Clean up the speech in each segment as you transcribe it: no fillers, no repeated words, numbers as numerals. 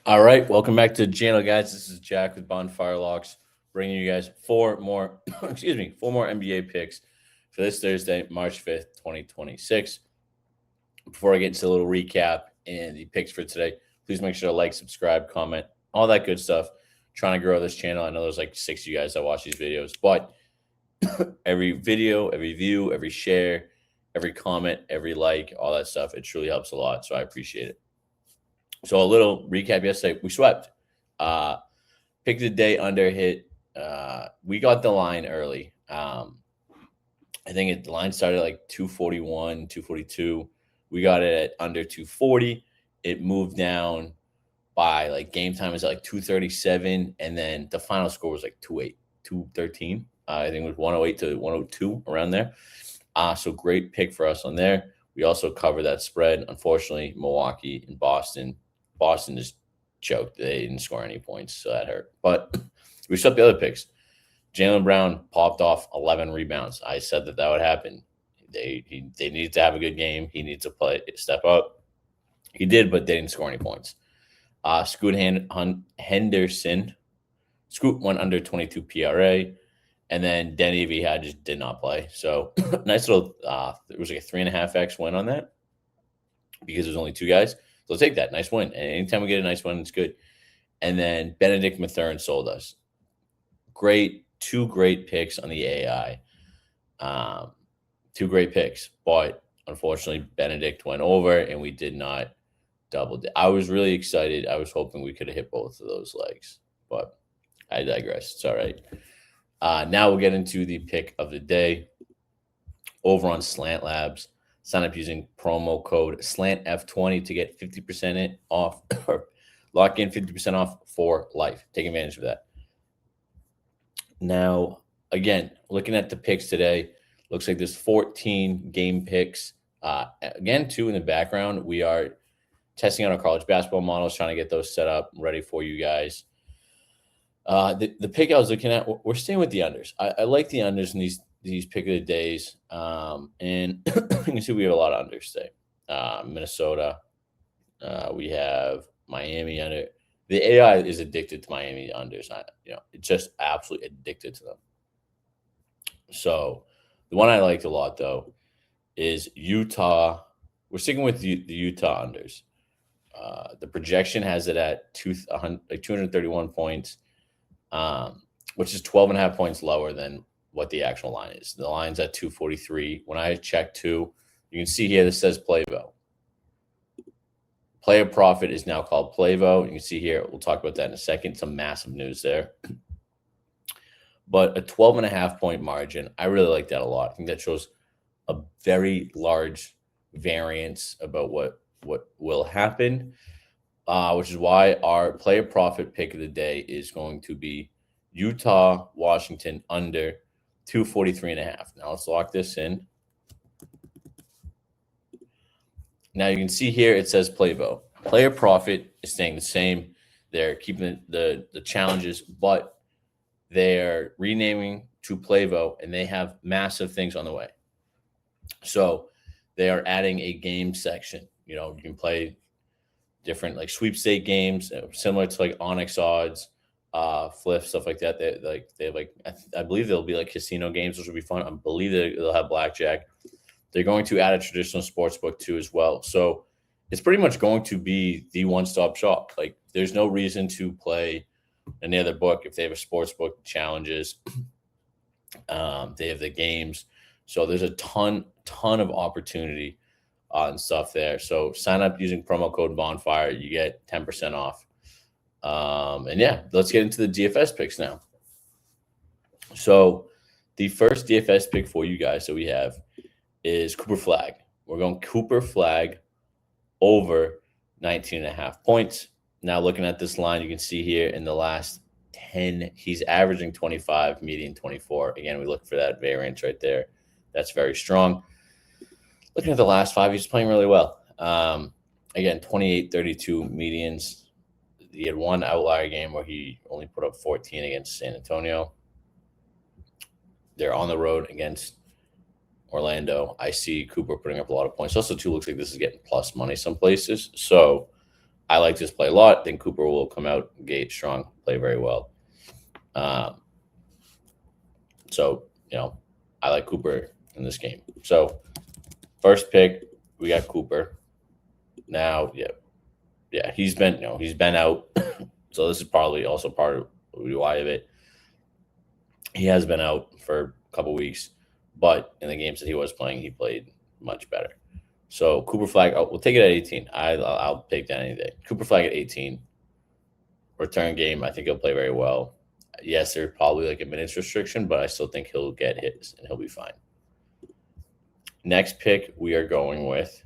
All right, welcome back to the channel, guys. This is Jack with Bonfire Locks, bringing you guys four more, four more NBA picks for this Thursday, March 5th, 2026. Before I get into a little recap and the picks for today, please make sure to like, subscribe, comment, all that good stuff. Trying to grow this channel. I know there's like 6 of you guys that watch these videos, but every video, every view, every share, every comment, every like, all that stuff, it truly helps a lot. So I appreciate it. So a little recap yesterday, we swept. Pick the day under hit. We got the line early. I think the line started at like 241, 242. We got it at under 240. It moved down by like game time was at like 237. And then the final score was like 213. I think it was 108 to 102 around there. So great pick for us on there. We also covered that spread. Unfortunately, Milwaukee and Boston just choked. They didn't score any points, so that hurt. But we swept the other picks. Jaylen Brown popped off 11 rebounds. I said that would happen. They needed to have a good game. He needs to step up. He did, but they didn't score any points. Scoot Henderson. Scoot went under 22 PRA. And then Denny V just did not play. So nice little, it was like a 3.5x win on that because there's only 2 guys. So take that. Nice win. And anytime we get a nice win, it's good. And then Benedict Mathurin sold us. Two great picks on the AI. 2 great picks. But unfortunately, Benedict went over and we did not double. I was really excited. I was hoping we could have hit both of those legs. But I digress. It's all right. Now we'll get into the pick of the day. Over on Slant Labs, sign up using promo code SLANTF20 to get 50% off, or lock in 50% off for life. Take advantage of that. Now, again, looking at the picks today, looks like there's 14 game picks. Again, 2 in the background. We are testing out our college basketball models, trying to get those set up, ready for you guys. The pick I was looking at, we're staying with the unders. I like the unders in these pick of the days. And you can see we have a lot of unders today. Minnesota. We have Miami under. The AI is addicted to Miami unders. It's just absolutely addicted to them. So the one I liked a lot though is Utah. We're sticking with the Utah unders. The projection has it at 231 points. Which is 12.5 points lower than what the actual line is. The line's at 243. When I check 2, you can see here this says Playvo. Player profit is now called Playvo. You can see here, we'll talk about that in a second. Some massive news there. But a 12.5 point margin, I really like that a lot. I think that shows a very large variance about what will happen. Which is why our player profit pick of the day is going to be Utah, Washington under 243.5. Now let's lock this in. Now you can see here it says Playvo. Player profit is staying the same. They're keeping the challenges, but they're renaming to Playvo, and they have massive things on the way. So they are adding a game section. You can play different like sweepstake games, similar to like Onyx odds, flips, stuff like that. They have like I believe there'll be like casino games, which will be fun. I believe they'll have blackjack. They're going to add a traditional sports book too as well. So it's pretty much going to be the one-stop shop. Like there's no reason to play any other book if they have a sports book challenges. They have the games. So there's a ton of opportunity and stuff there. So sign up using promo code Bonfire. You get 10% off. And yeah, let's get into the DFS picks now. So the first DFS pick for you guys that we have is Cooper Flag. We're going Cooper Flag over 19.5 points. Now looking at this line, you can see here in the last 10, he's averaging 25, median 24. Again, we look for that variance right there. That's very strong. Looking at the last 5, he's playing really well. Again, 28, 32 medians. He had one outlier game where he only put up 14 against San Antonio. They're on the road against Orlando. I see Cooper putting up a lot of points. Also, too, looks like this is getting plus money some places. So I like this play a lot. I think Cooper will come out gate strong, play very well. So, I like Cooper in this game. So, first pick, we got Cooper. Now, he's been out. So this is probably also part of why of it. He has been out for a couple weeks, but in the games that he was playing, he played much better. So Cooper Flag, we'll take it at 18. I'll take that any day. Cooper Flag at 18. Return game, I think he'll play very well. Yes, there's probably like a minutes restriction, but I still think he'll get hits and he'll be fine. Next pick we are going with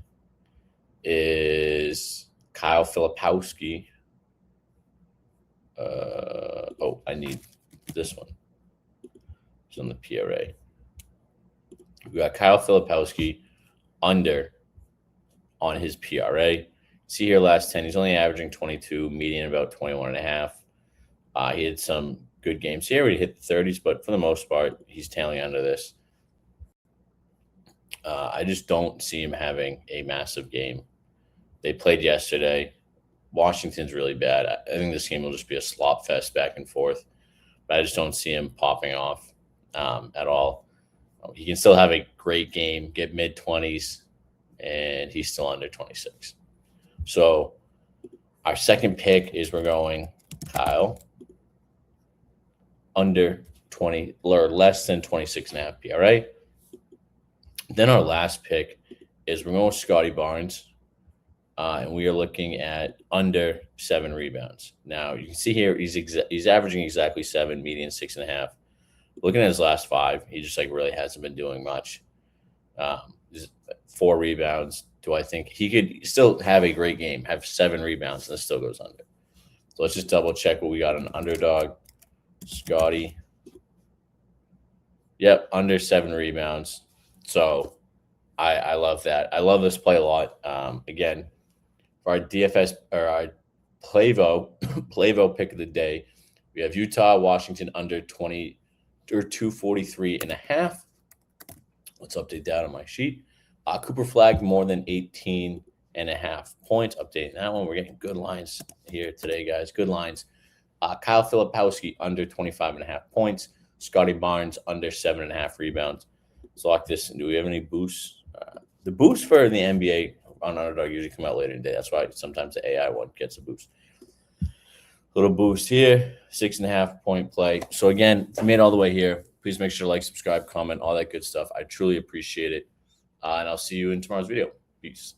is Kyle Filipowski. I need this one. It's on the PRA. We got Kyle Filipowski under on his PRA. See here, last 10, he's only averaging 22, median about 21.5. He had some good games here. He hit the 30s, but for the most part, he's tailing under this. I just don't see him having a massive game. They played yesterday. Washington's really bad. I think this game will just be a slop fest back and forth. But I just don't see him popping off at all. He can still have a great game, get mid-20s, and he's still under 26. So our second pick is we're going Kyle under 20 or less than 26.5 PRA. Then our last pick is we're going with Scotty Barnes. And we are looking at under 7 rebounds. Now, you can see here he's averaging exactly 7, median 6.5. Looking at his last 5, he just really hasn't been doing much. 4 rebounds. Do I think he could still have a great game, have 7 rebounds, and this still goes under? So let's just double check what we got on Underdog. Scotty. Yep, under 7 rebounds. So I love that. I love this play a lot. Again, for our DFS or our Playvo pick of the day, we have Utah, Washington under 20 or 243.5. Let's update that on my sheet. Cooper Flag more than 18.5 points. Updating that one. We're getting good lines here today, guys. Good lines. Kyle Filipowski under 25.5 points. Scotty Barnes under 7.5 rebounds. So like this. Do we have any boosts? The boosts for the NBA on Underdog usually come out later in the day. That's why sometimes the AI one gets a boost. Little boost here, 6.5 point play. So again, if you made it all the way here, please make sure to like, subscribe, comment, all that good stuff. I truly appreciate it. And I'll see you in tomorrow's video. Peace.